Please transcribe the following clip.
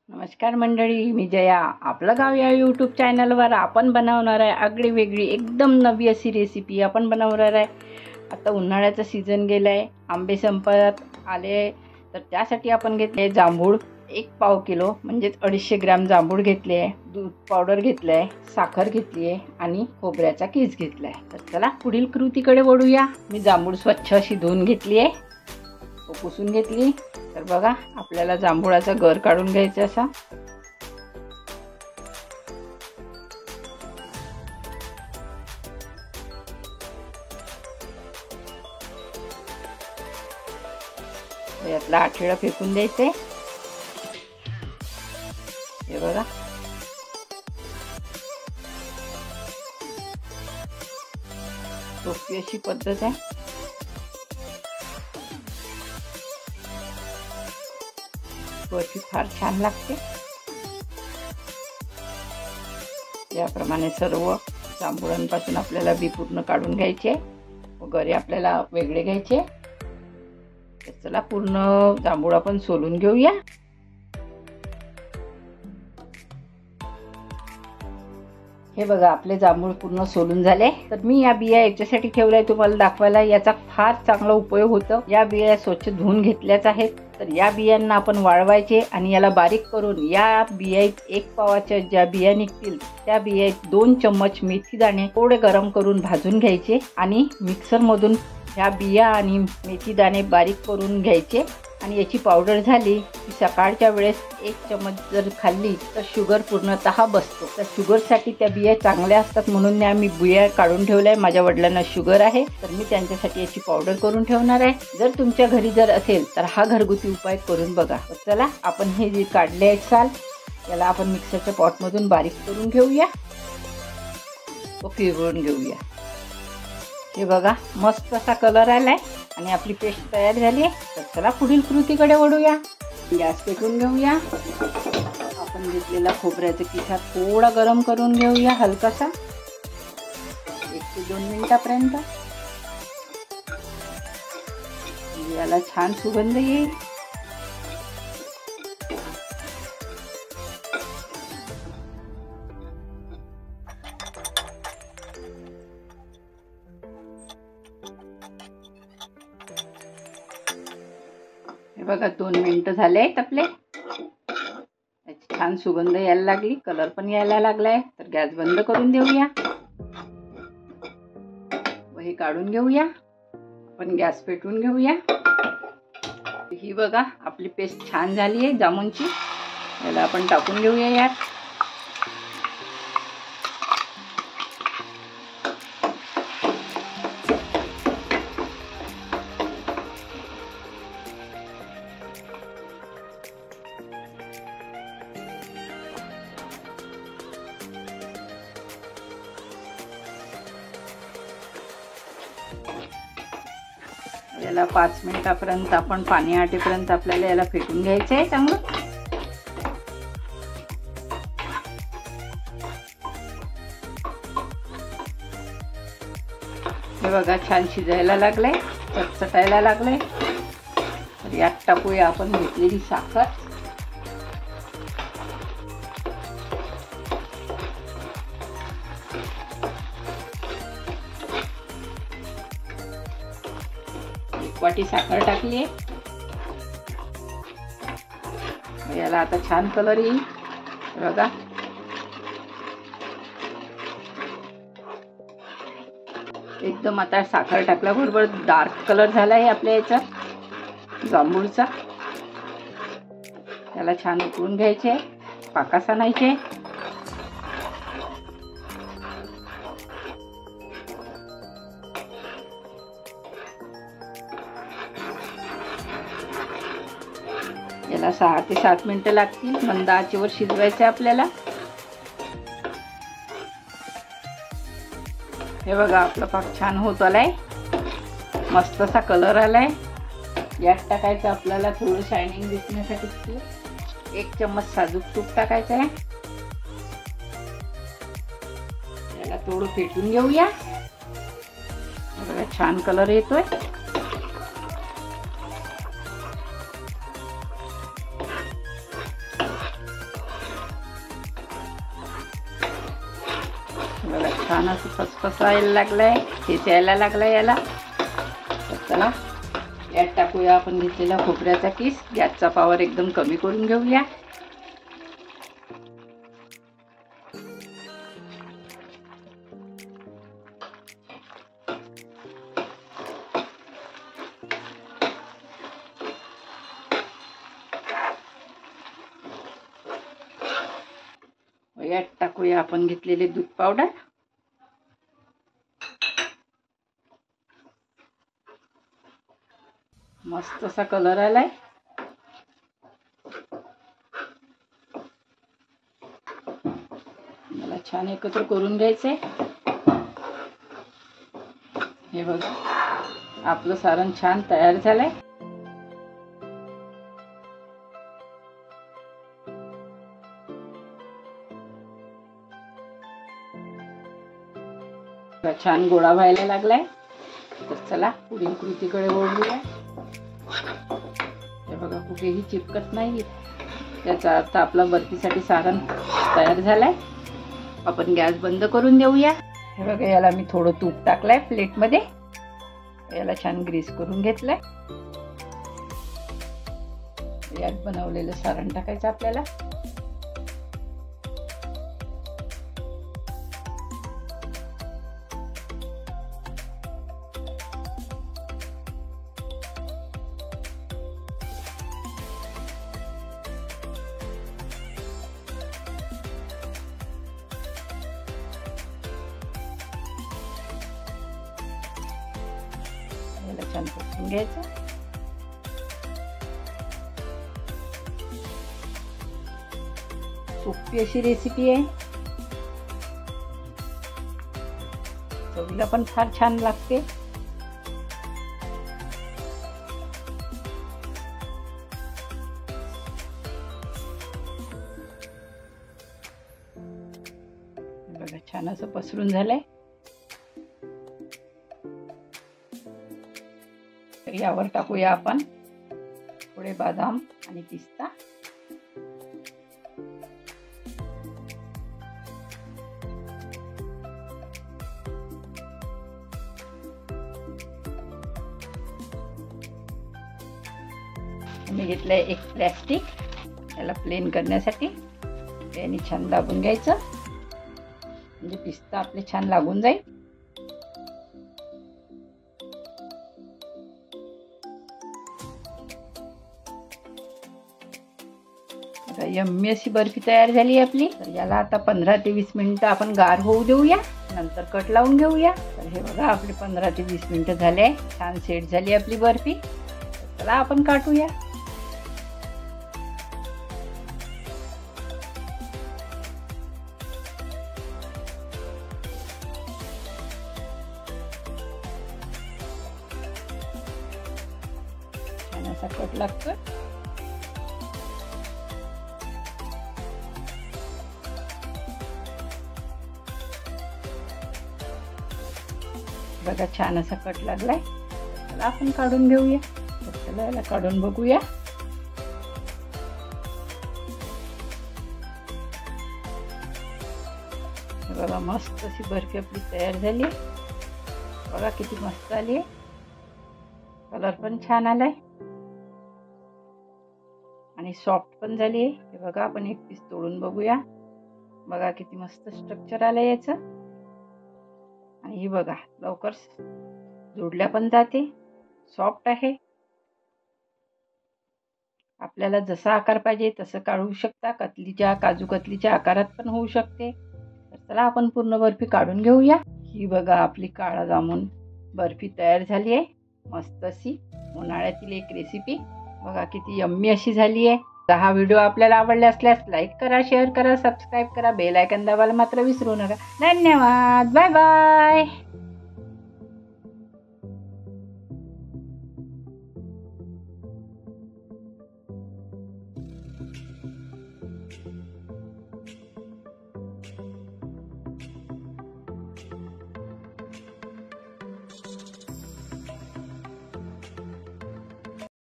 नमस्कार मंडळी, मी जया. आपलं गाव या यूट्यूब चॅनलवर आपण बनवणार आहे आगळी वेगळी एकदम नवी अशी रेसिपी आपण बनवणार आहे. आता उन्हाळ्याचा सीझन गेला आहे, आंबे संपत आले, तर त्यासाठी आपण घेतले जांभूळ 1 किलो म्हणजेच 250 ग्रॅम जांभूळ घेतले आहे, दूध पावडर घेतलं आहे, साखर घेतली आहे आणि खोबऱ्याचा कीस घेतला आहे. तर चला पुढील कृतीकडे वळूया. मी जांभूळ स्वच्छ अशी धुवून घेतली आहे, पुसून घेतली. तर बघा, आपल्याला जांभुळाचा गर काढून घ्यायचा असा. यातला आठेडा फेकून द्यायचे. हे बघा, सोपी अशी पद्धत आहे. बर्फी फार छान लागते. याप्रमाणे सर्व जांभुळांपासून आपल्याला बी पूर्ण काढून घ्यायचे व गरे आपल्याला वेगळे घ्यायचे. चला पूर्ण जांभूळ आपण सोलून घेऊया. हे बघा, आपले जांभूळ पूर्ण सोलून झाले. तर मी या बिया याच्यासाठी ठेवल्या तुम्हाला दाखवायला. याचा फार चांगला उपयोग होतो. या बिया स्वच्छ धुवून घेतल्याच आहेत. तर या बियांना आपण वाळवायचे आणि याला बारीक करून या बियात 1 पावाच्या ज्या बिया निघतील त्या बियात 2 चम्मच मेथी दाणे थोडे गरम करून भाजून घ्यायचे आणि मिक्सर मधून ह्या बिया आणि मेथी दाणे बारीक करून घ्यायचे. आणि याची पावडर झाली की सकाळच्या वेळेस 1 चम्मच जर खाल्ली तर शुगर पूर्णतः बसतो. तर शुगरसाठी त्या बिया चांगल्या असतात म्हणून मी बिया काढून ठेवल्या. माझ्या वडिलांना शुगर आहे तर मी त्यांच्यासाठी याची पावडर करून ठेवणार आहे. जर तुमच्या घरी जर असेल तर हा घरगुती उपाय करून बघा. तर चला, आपण हे जे काढले आहेत साल, याला आपण मिक्सरच्या पॉटमधून बारीक करून घेऊया व फिरवून घेऊया. हे बघा, मस्त असा कलर आलाय आणि आपली पेस्ट तयार झाली आहे. तर चला पुढील कृतीकडे वळूया. गॅस पेटवून घेऊया. आपण घेतलेला खोबऱ्याचा किसा थोडा गरम करून घेऊया, हलकासा 1 ते 2 मिनिटापर्यंत. याला छान सुगंध येईल. हे बघा, 2 मिनिटं झाले आहेत आपले. याची छान सुगंध यायला लागली, कलर पण यायला लागलाय. तर गॅस बंद करून देऊया व हे काढून घेऊया. आपण गॅस पेटवून घेऊया. ही बघा, आपली पेस्ट छान झाली आहे जामुनची. याला आपण टाकून घेऊया यात. याला 5 मिनिटापर्यंत आपण पाणी आटेपर्यंत आपल्याला याला फेटून घ्यायचं आहे चांगलं. हे बघा, छान शिजायला लागलंय, चटचटायला लागलंय. तर यात टाकूया आपण घेतलेली साखर. वाटी साखर टाकली आहे. याला आता छान कलर येईल. बघा, एकदम आता साखर टाकल्याबरोबर डार्क कलर झाला आहे आपल्या याचा जांभूळचा. याला छान उकळून घ्यायचे, पाकास आणायचे. याला 6 ते 7 मिनिटं लागतील. मंद आचेवर शिजवायचं आपल्याला. हे बघा, आपला पाक छान होत आलाय, मस्त असा कलर आलाय. यात टाकायचं आपल्याला थोडं शायनिंग दिसण्यासाठी तूप. 1 चम्मच साजूक तूप टाकायचं आहे. याला थोडं फेटून घेऊया. बघा, छान कलर येतोय. छान असं फसफसायला लागलंय, ठेच यायला लागलाय याला. तर चला यात टाकूया आपण घेतलेला खोबऱ्याचा किस. गॅसचा पॉवर एकदम कमी करून घेऊया. यात टाकूया आपण घेतलेले दूध पावडर. मस्त असा कलर आलाय. मला छान एकत्र करून घ्यायचंय. हे बघा आपलं सारण छान तयार झालंय. छान गोळा व्हायला लागलाय. तर चला पुढील कृतीकडे वळूया. हे बघा कुठेही चिपकत नाही. याचा अर्थ आपला बर्फीसाठी सारण तयार झालंय. आपण गॅस बंद करून देऊया. हे बघा याला मी थोडं तूप टाकलंय प्लेटमध्ये. याला छान ग्रीस करून घेतलंय. यात बनवलेलं सारण टाकायचं आपल्याला. याला छान पसरून घ्यायचं. सोपी अशी रेसिपी आहे. चवीला पण फार छान लागते. बघा छान असं पसरून झालंय. यावर टाकूया आपण थोडे बदाम आणि पिस्ता. मी घेतलंय एक प्लॅस्टिक. याला प्लेन करण्यासाठी याने छान दाबून घ्यायचं, म्हणजे पिस्ता आपले छान लागून जाईल. यम्मी अशी बर्फी तयार झाली आपली. तर याला आता 15 ते 20 मिनिटं आपण गार होऊ देऊया. नंतर कट लावून घेऊया. तर हे बघा आपले 15 ते 20 मिनिटं झाले. छान सेट झाली आपली बर्फी. चला आपण काढूया. छान असा कट लागतोय. बघा छान असा कट लागलाय. चला आपण काढून घेऊया. चला याला काढून बघूया. बघा मस्त अशी बर्फी आपली तयार झाली. बघा किती मस्त आली. कलर पण छान आलाय आणि सॉफ्ट पण झाली. हे बघा आपण एक पीस तोडून बघूया. बघा किती मस्त स्ट्रक्चर आलंय याचं. आणि ही बघा लवकर जोडल्या पण जाते. सॉफ्ट आहे. आपल्याला जसा आकार पाहिजे तसं काढू शकता. कतलीच्या काजू कतलीच्या आकारात पण होऊ शकते. तर चला आपण पूर्ण बर्फी काढून घेऊया. ही बघा आपली काळा जामून बर्फी तयार झाली आहे. मस्त अशी उन्हाळ्यातील एक रेसिपी. बघा किती यम्मी अशी झाली आहे. हा व्हिडिओ आपल्याला आवडला असल्यास लाईक करा, शेअर करा, सबस्क्राईब करा, बेल आयकॉन दाबायला मात्र विसरू नका. धन्यवाद. Bye bye.